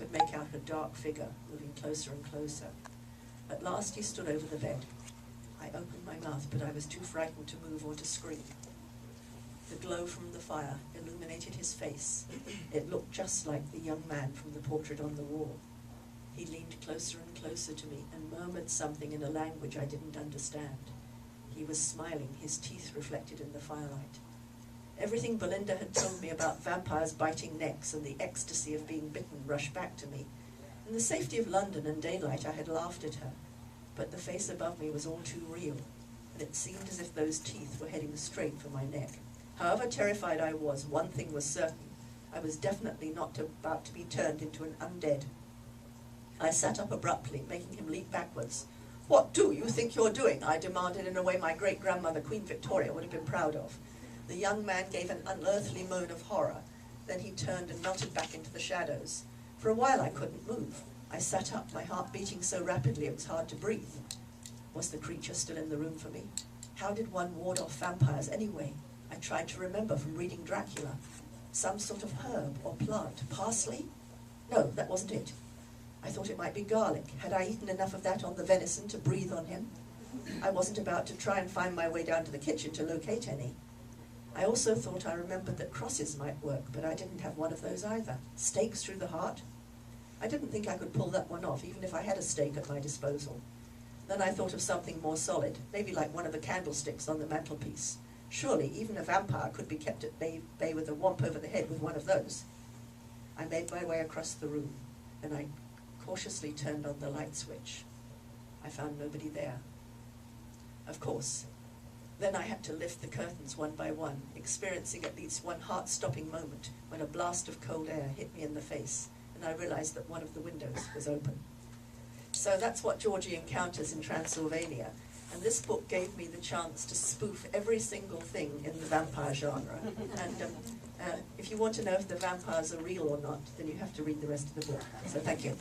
could make out her dark figure moving closer and closer. At last he stood over the bed. I opened my mouth, but I was too frightened to move or to scream. The glow from the fire illuminated his face. It looked just like the young man from the portrait on the wall. He leaned closer and closer to me and murmured something in a language I didn't understand. He was smiling, his teeth reflected in the firelight. Everything Belinda had told me about vampires biting necks and the ecstasy of being bitten rushed back to me. In the safety of London and daylight, I had laughed at her, but the face above me was all too real, and it seemed as if those teeth were heading straight for my neck. However terrified I was, one thing was certain. I was definitely not about to be turned into an undead. I sat up abruptly, making him leap backwards. "What do you think you're doing?" I demanded in a way my great-grandmother, Queen Victoria, would have been proud of. The young man gave an unearthly moan of horror. Then he turned and melted back into the shadows. For a while I couldn't move. I sat up, my heart beating so rapidly it was hard to breathe. Was the creature still in the room for me? How did one ward off vampires anyway? I tried to remember from reading Dracula. Some sort of herb or plant. Parsley? No, that wasn't it. I thought it might be garlic. Had I eaten enough of that on the venison to breathe on him? I wasn't about to try and find my way down to the kitchen to locate any. I also thought I remembered that crosses might work, but I didn't have one of those either. Stakes through the heart? I didn't think I could pull that one off, even if I had a stake at my disposal. Then I thought of something more solid, maybe like one of the candlesticks on the mantelpiece. Surely even a vampire could be kept at bay with a whomp over the head with one of those. I made my way across the room, and I cautiously turned on the light switch. I found nobody there. Of course. Then I had to lift the curtains one by one, experiencing at least one heart-stopping moment when a blast of cold air hit me in the face, and I realized that one of the windows was open. So that's what Georgie encounters in Transylvania, and this book gave me the chance to spoof every single thing in the vampire genre. And if you want to know if the vampires are real or not, then you have to read the rest of the book. So thank you.